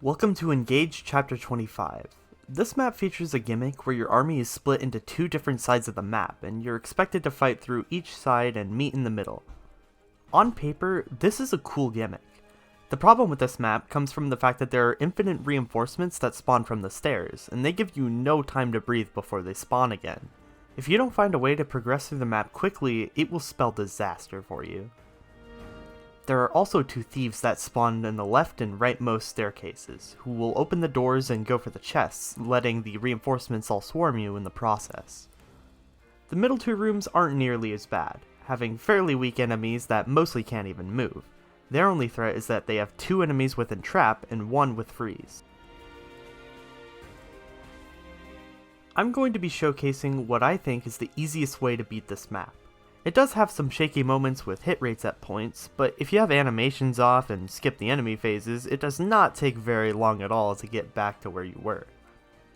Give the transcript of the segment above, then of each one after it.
Welcome to Engage Chapter 25. This map features a gimmick where your army is split into two different sides of the map, and you're expected to fight through each side and meet in the middle. On paper, this is a cool gimmick. The problem with this map comes from the fact that there are infinite reinforcements that spawn from the stairs, and they give you no time to breathe before they spawn again. If you don't find a way to progress through the map quickly, it will spell disaster for you. There are also two thieves that spawn in the left and rightmost staircases, who will open the doors and go for the chests, letting the reinforcements all swarm you in the process. The middle two rooms aren't nearly as bad, having fairly weak enemies that mostly can't even move. Their only threat is that they have two enemies with Entrap and one with Freeze. I'm going to be showcasing what I think is the easiest way to beat this map. It does have some shaky moments with hit rates at points, but if you have animations off and skip the enemy phases, it does not take very long at all to get back to where you were.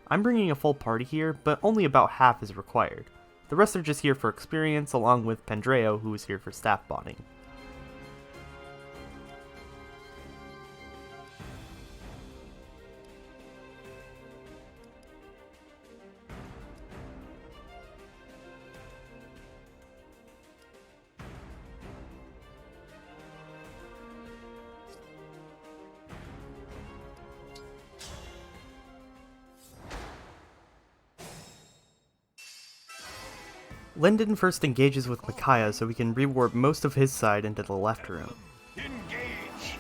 I'm bringing a full party here, but only about half is required. The rest are just here for experience, along with Pandreo, who is here for staff bonding. Lyndon first engages with Micaiah so we can rewarp most of his side into the left room. Engage!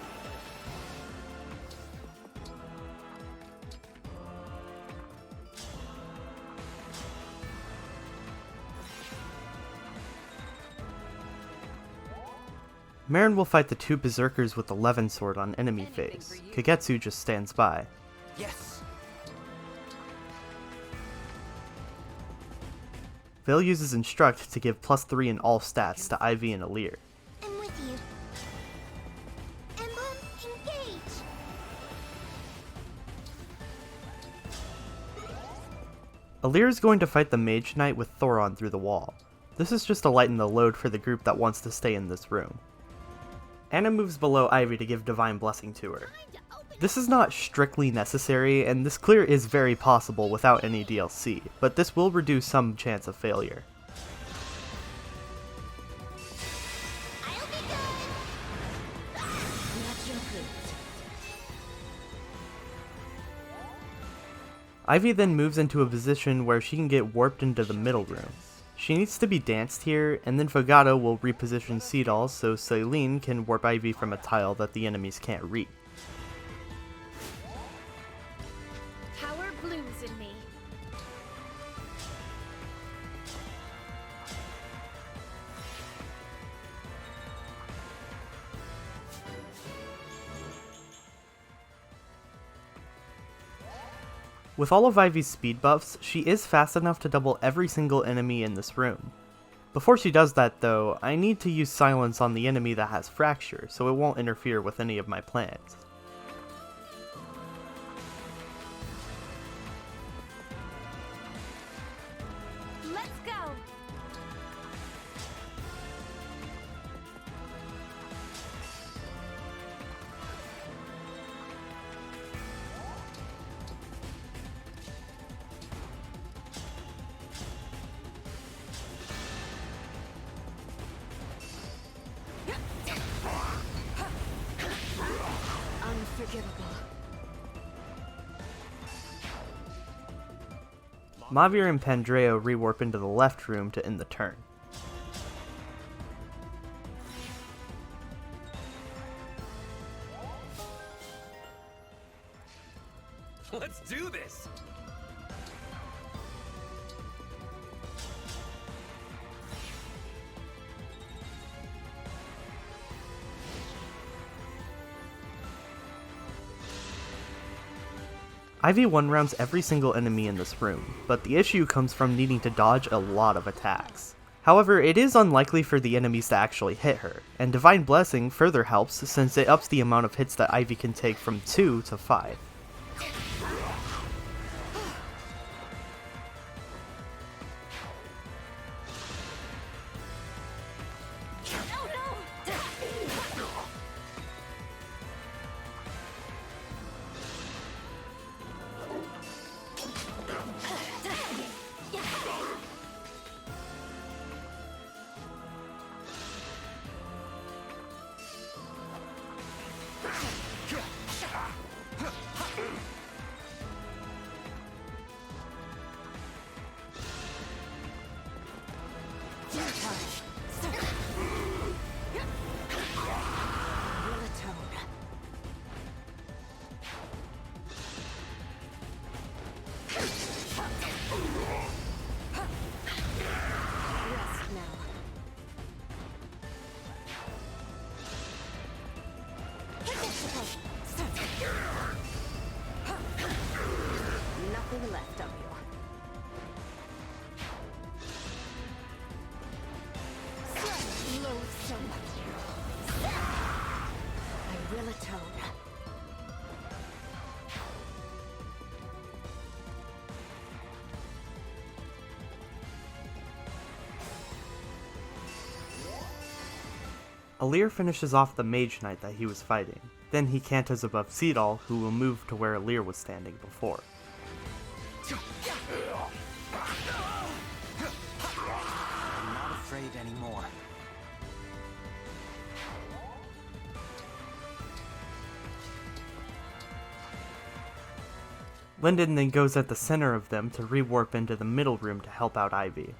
Marin will fight the two berserkers with the Levin sword on enemy phase. Kagetsu just stands by. Yes! Vale uses Instruct to give +3 in all stats to Ivy and Alir. I'm with you. Emblem Engage! Alir is going to fight the Mage Knight with Thoron through the wall. This is just to lighten the load for the group that wants to stay in this room. Anna moves below Ivy to give Divine Blessing to her. This is not strictly necessary, and this clear is very possible without any DLC, but this will reduce some chance of failure. I'll be good! Not your fruit. Ivy then moves into a position where she can get warped into the middle room. She needs to be danced here, and then Fogato will reposition Seedall so Celine can warp Ivy from a tile that the enemies can't reach. Power blooms in me. With all of Ivy's speed buffs, she is fast enough to double every single enemy in this room. Before she does that though, I need to use Silence on the enemy that has Fracture, so it won't interfere with any of my plans. Let's go! Unforgivable. Mavir and Pandreo rewarp into the left room to end the turn. Let's do this! Ivy one-rounds every single enemy in this room, but the issue comes from needing to dodge a lot of attacks. However, it is unlikely for the enemies to actually hit her, and Divine Blessing further helps since it ups the amount of hits that Ivy can take from 2 to 5. Alir finishes off the Mage Knight that he was fighting. Then he cantos above Seedal, who will move to where Alir was standing before. I'm not afraid anymore. Linden then goes at the center of them to rewarp into the middle room to help out Ivy.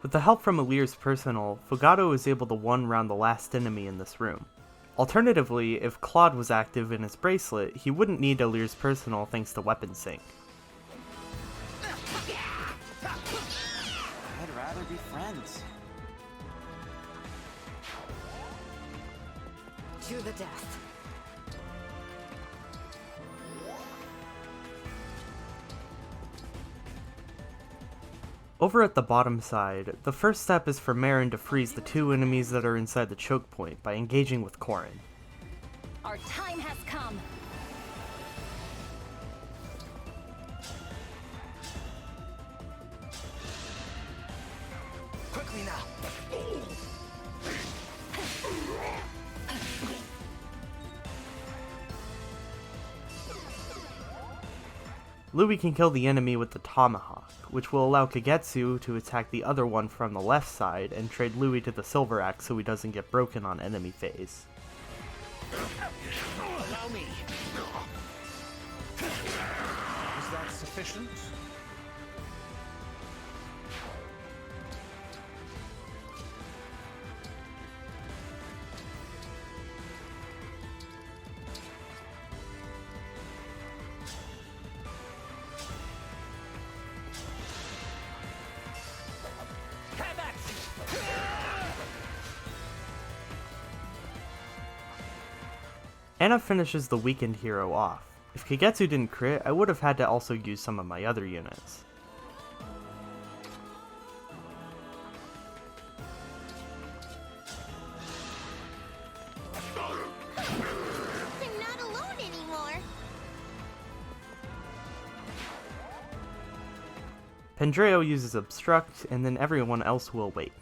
With the help from Alir's personal, Fugato is able to one-round the last enemy in this room. Alternatively, if Claude was active in his bracelet, he wouldn't need Alir's personal thanks to weapon sync. I'd rather be friends. To the death. Over at the bottom side, the first step is for Marin to freeze the two enemies that are inside the choke point by engaging with Corrin. Our time has come. Quickly now. Louis can kill the enemy with the Tomahawk, which will allow Kagetsu to attack the other one from the left side and trade Louis to the Silver Axe so he doesn't get broken on enemy phase. Allow me. Is that sufficient? Anna finishes the weakened hero off. If Kagetsu didn't crit, I would have had to also use some of my other units. I'm not alone anymore. Pendreo uses Obstruct, and then everyone else will wait.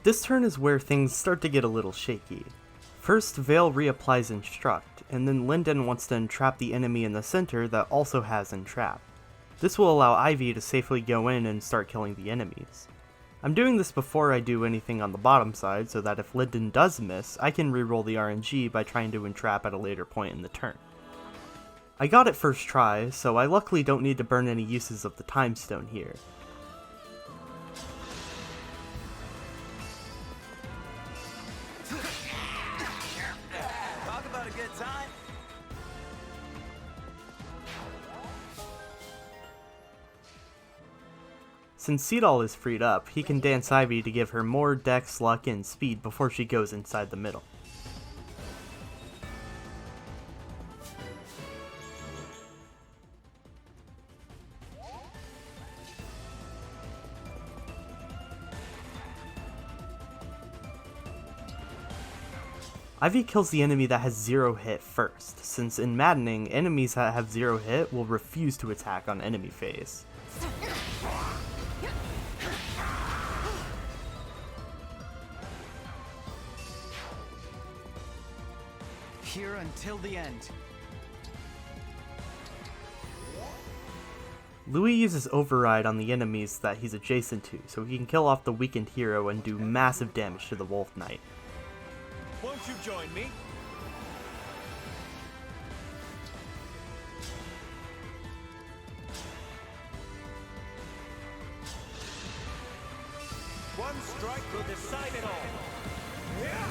This turn is where things start to get a little shaky. First, Vale reapplies Instruct, and then Linden wants to entrap the enemy in the center that also has Entrap. This will allow Ivy to safely go in and start killing the enemies. I'm doing this before I do anything on the bottom side so that if Linden does miss, I can reroll the RNG by trying to entrap at a later point in the turn. I got it first try, so I luckily don't need to burn any uses of the Time Stone here. Talk about a good time. Since Seedal is freed up, he can dance Ivy to give her more dex, luck, and speed before she goes inside the middle. Ivy kills the enemy that has 0 hit first, since in Maddening, enemies that have 0 hit will refuse to attack on enemy phase. Here until the end. Louis uses Override on the enemies that he's adjacent to, so he can kill off the weakened hero and do massive damage to the Wolf Knight. Won't you join me? One strike will decide it all. Yeah.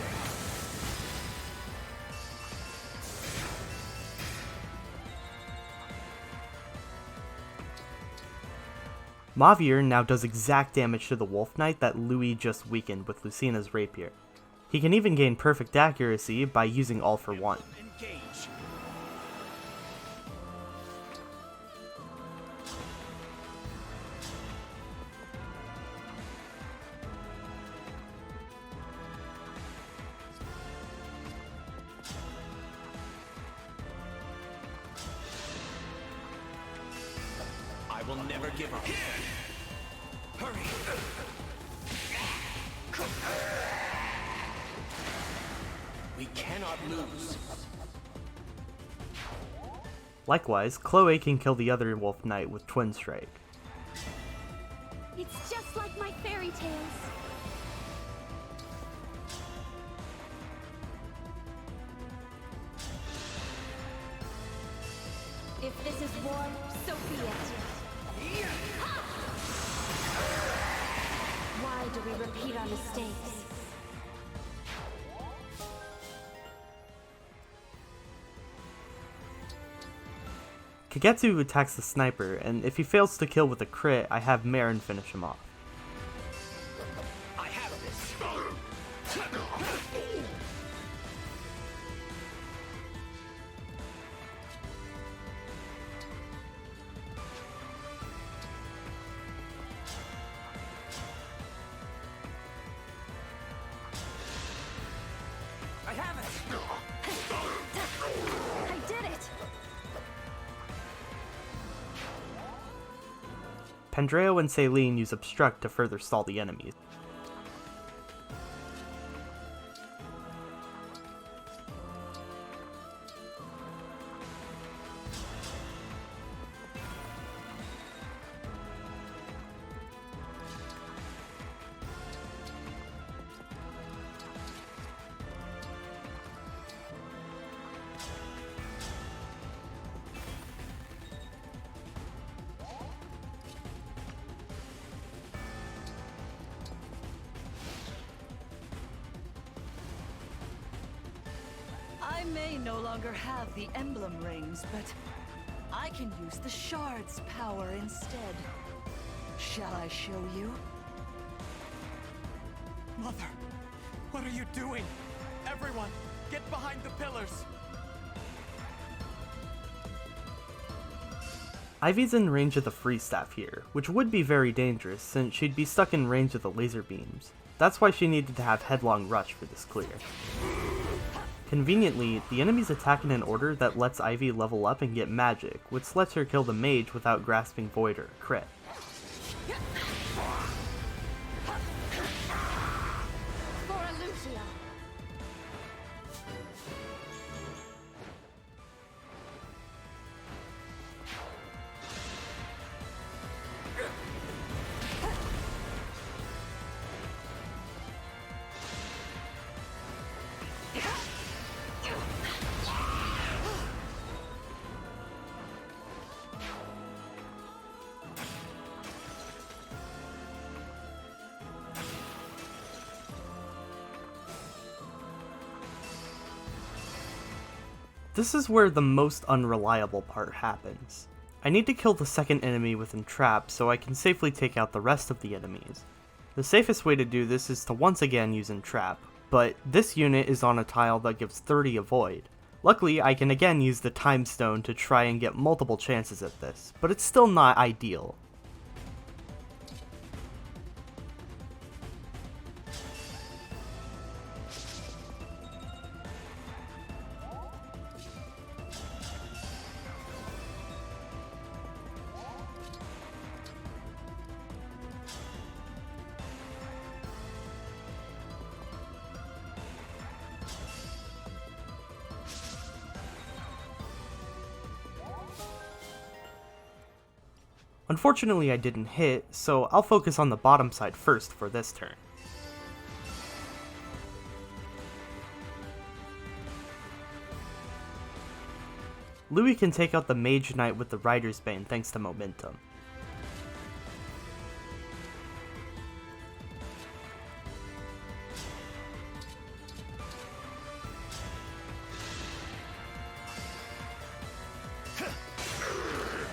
Mavier now does exact damage to the Wolf Knight that Louis just weakened with Lucina's rapier. He can even gain perfect accuracy by using All for One. Engage. I will never give up. Hurry! We cannot lose. Likewise, Chloe can kill the other Wolf Knight with Twin Strike. It's just like my fairy tales. If this is war, so be it. Why do we repeat our mistakes? Kagetsu attacks the sniper, and if he fails to kill with a crit, I have Marin finish him off. I have this. I have it. I did it! Pandreo and Celine use Obstruct to further stall the enemies. I may no longer have the emblem rings, but I can use the shard's power instead. Shall I show you? Mother, what are you doing? Everyone, get behind the pillars. Ivy's in range of the Free Staff here, which would be very dangerous since she'd be stuck in range of the laser beams. That's why she needed to have Headlong Rush for this clear. Conveniently, the enemies attack in an order that lets Ivy level up and get magic, which lets her kill the mage without grasping Void or a crit. For Lucia. This is where the most unreliable part happens. I need to kill the second enemy with Entrap so I can safely take out the rest of the enemies. The safest way to do this is to once again use Entrap, but this unit is on a tile that gives 30 Avoid. Luckily, I can again use the Time Stone to try and get multiple chances at this, but it's still not ideal. Unfortunately I didn't hit, so I'll focus on the bottom side first for this turn. Louis can take out the Mage Knight with the Rider's Bane thanks to momentum.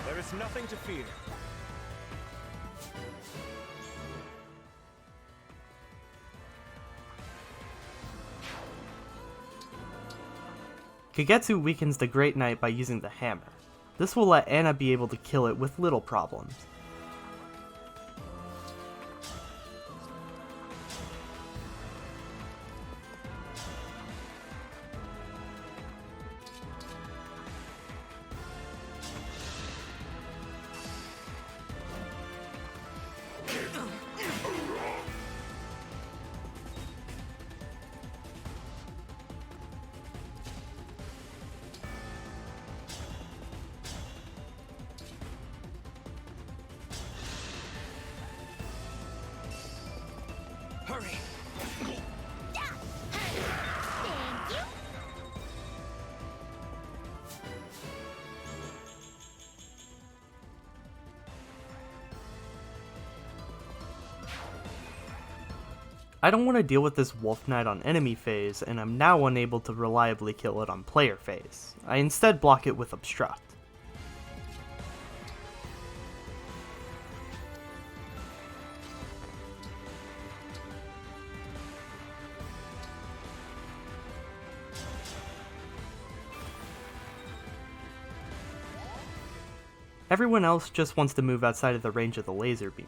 There is nothing to fear. Kagetsu weakens the Great Knight by using the hammer. This will let Anna be able to kill it with little problems. Hurry! Thank you. I don't want to deal with this Wolf Knight on enemy phase, and I'm now unable to reliably kill it on player phase. I instead block it with Obstruct. Everyone else just wants to move outside of the range of the laser beam.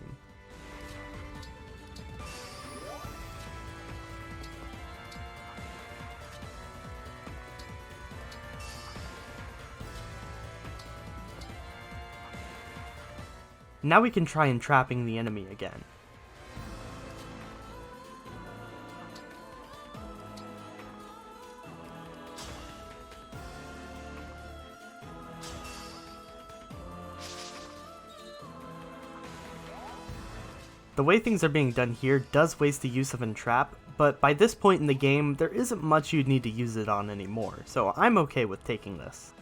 Now we can try entrapping the enemy again. The way things are being done here does waste the use of Entrap, but by this point in the game, there isn't much you'd need to use it on anymore, so I'm okay with taking this.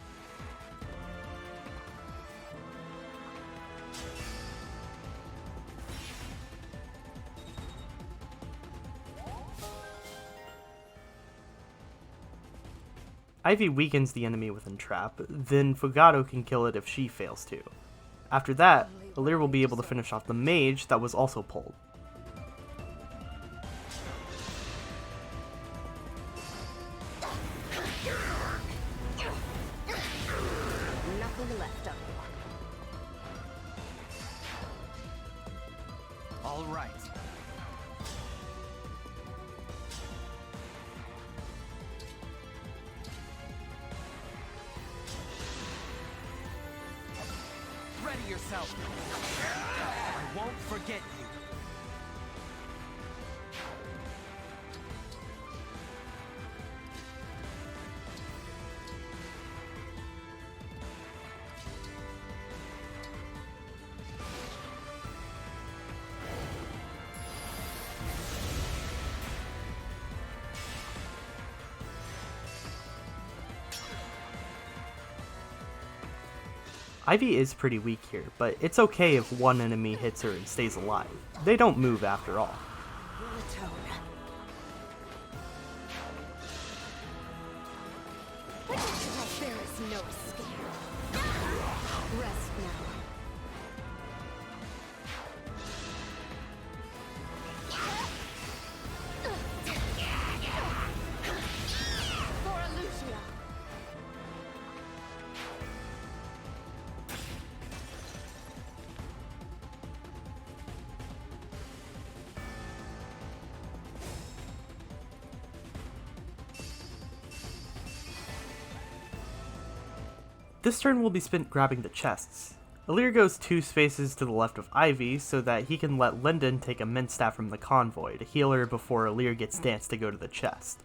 Ivy weakens the enemy with Entrap, then Fugato can kill it if she fails to. After that, Alir will be able to finish off the mage that was also pulled. Nothing left of you. All right. Ready yourself. I won't forget you. Ivy is pretty weak here, but it's okay if one enemy hits her and stays alive. They don't move after all. There is no escape. Rest now. For Lucia. This turn will be spent grabbing the chests. Alir goes 2 spaces to the left of Ivy so that he can let Linden take a Mint Staff from the convoy to heal her before Alir gets Dance to go to the chest.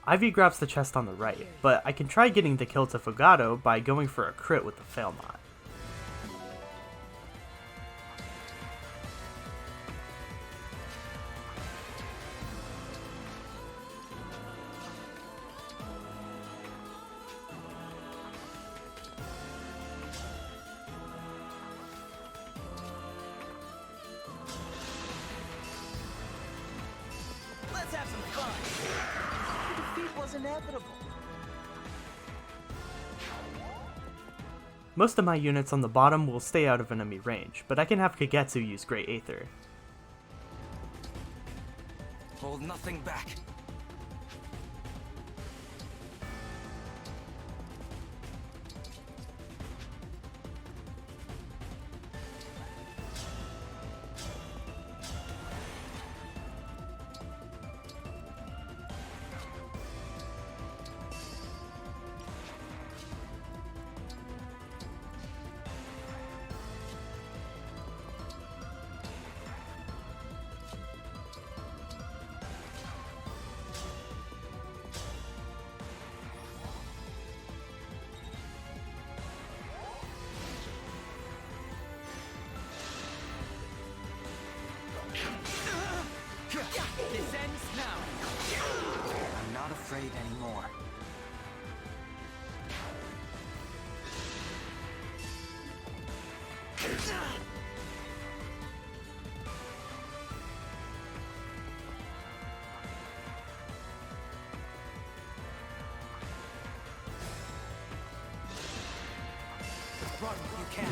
Ivy grabs the chest on the right, but I can try getting the kill to Fugato by going for a crit with the fail knot. Let's have some fun. The defeat was inevitable. Most of my units on the bottom will stay out of enemy range, but I can have Kagetsu use Great Aether. Hold nothing back. This ends now. I'm not afraid anymore. Run, you can.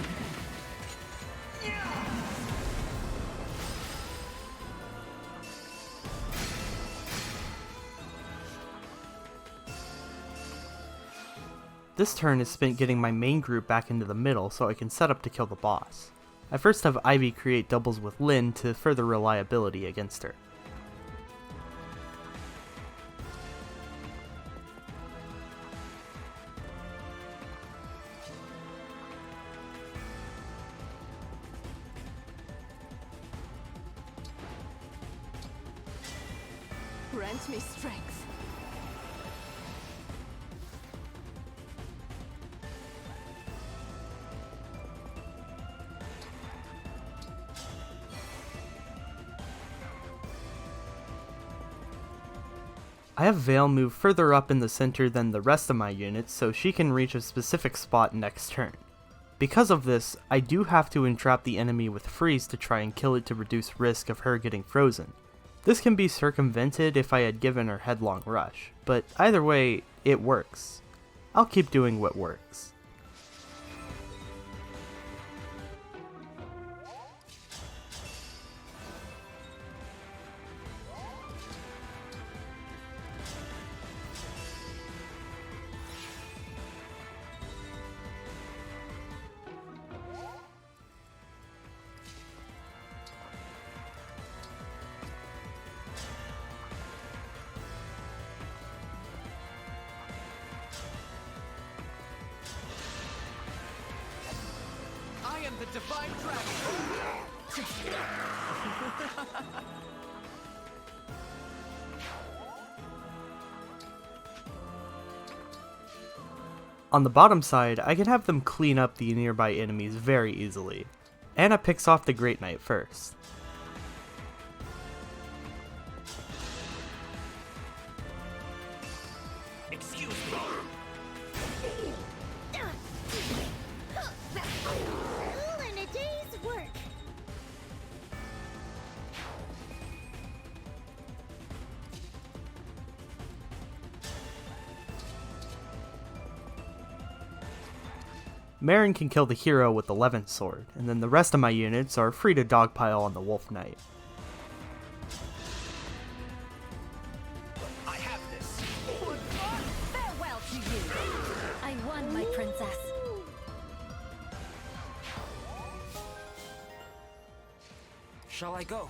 This turn is spent getting my main group back into the middle so I can set up to kill the boss. I first have Ivy create doubles with Lyn to further reliability against her. Grant me strength. I have Veil move further up in the center than the rest of my units so she can reach a specific spot next turn. Because of this, I do have to entrap the enemy with Freeze to try and kill it to reduce risk of her getting frozen. This can be circumvented if I had given her Headlong Rush, but either way, it works. I'll keep doing what works. I am the Divine Dragon. On the bottom side, I can have them clean up the nearby enemies very easily. Anna picks off the Great Knight first. Excuse me. All in a day's work. Marin can kill the hero with the Levin sword, and then the rest of my units are free to dogpile on the Wolf Knight. I have this. Farewell to you. I won, my princess. Shall I go?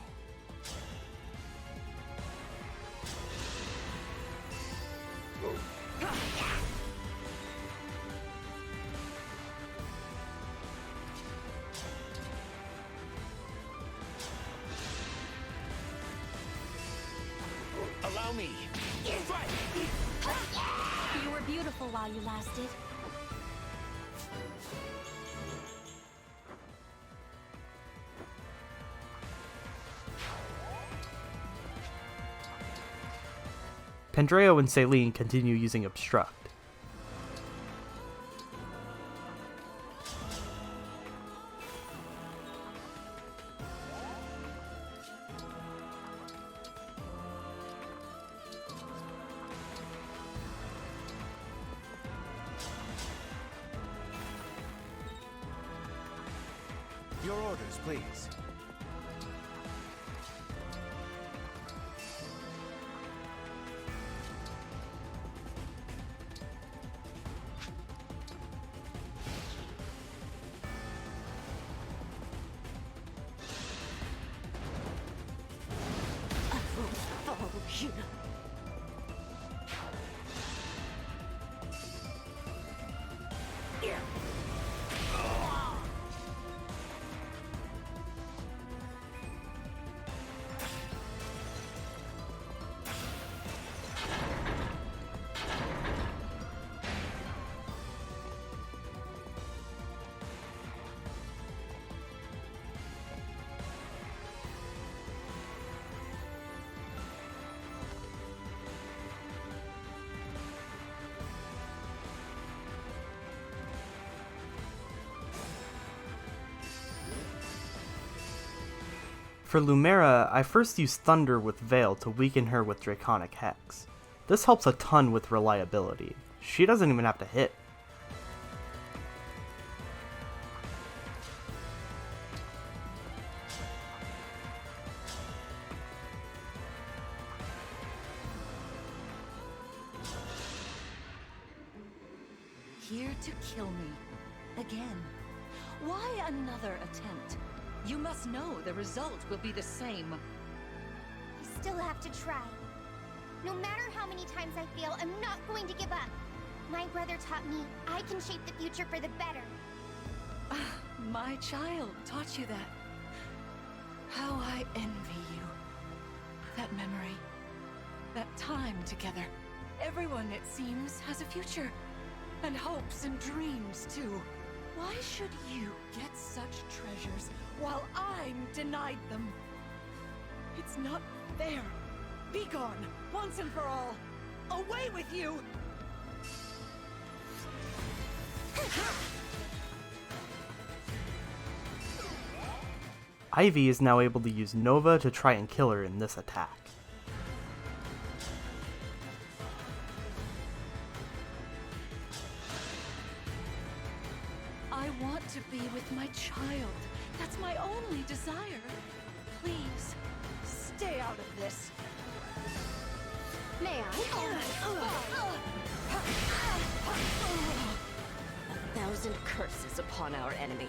Allow me. Strike! You were beautiful while you lasted. Pandreo and Celine continue using Obstruct. Your orders, please. I won't follow you. For Lumera, I first used Thunder with Veil to weaken her with Draconic Hex. This helps a ton with reliability. She doesn't even have to hit. Here to kill me. Again. Why another attempt? You must know the result will be the same. You still have to try. No matter how many times I fail, I'm not going to give up. My brother taught me I can shape the future for the better. My child taught you that. How I envy you. That memory. That time together. Everyone, it seems, has a future. And hopes and dreams, too. Why should you get such treasures while I'm denied them? It's not fair. Be gone, once and for all. Away with you! Ivy is now able to use Nova to try and kill her in this attack. I want to be with my child. That's my only desire. Please, stay out of this. May I? 1,000 curses upon our enemy.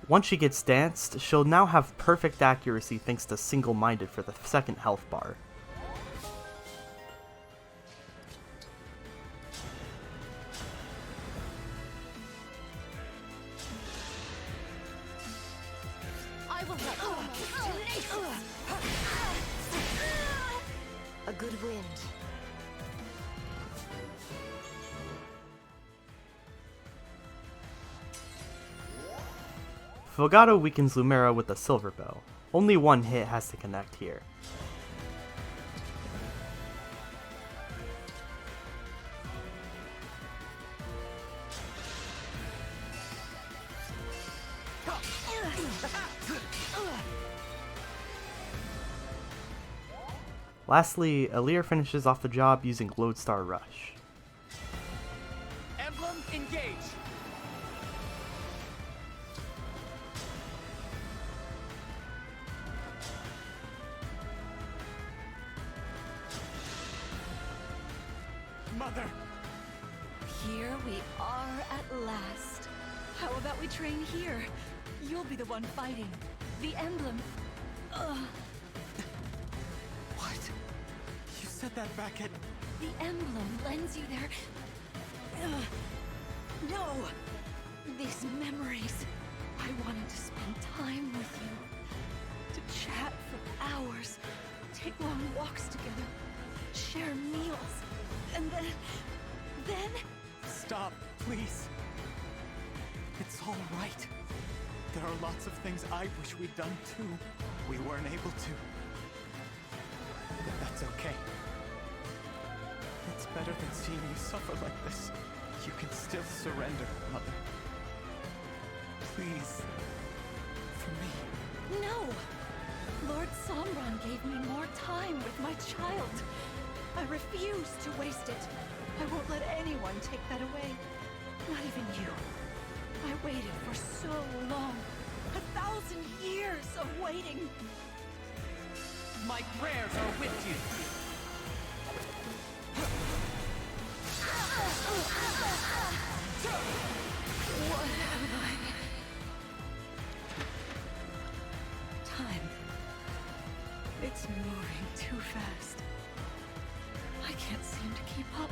Once she gets danced, she'll now have perfect accuracy thanks to Single-Minded for the second health bar. I will let a good wind. Fogado weakens Lumera with a Silver Bow. Only one hit has to connect here. Lastly, Alear finishes off the job using Lodestar Rush. Emblem Engage! Mother! Here we are at last. How about we train here? You'll be the one fighting. The emblem. What? You said that back at... The emblem lends you their... No! These memories. I wanted to spend time with you. To chat for hours, take long walks together, share meals, and then... Stop, please. It's all right. There are lots of things I wish we'd done too. We weren't able to. But that's okay. It's better than seeing you suffer like this. You can still surrender, Mother. Please. For me. No! Lord Sombron gave me more time with my child. I refuse to waste it. I won't let anyone take that away. Not even you. I waited for so long. 1,000 years of waiting. My prayers are with you. What have I... Time. It's moving too fast. I can't seem to keep up.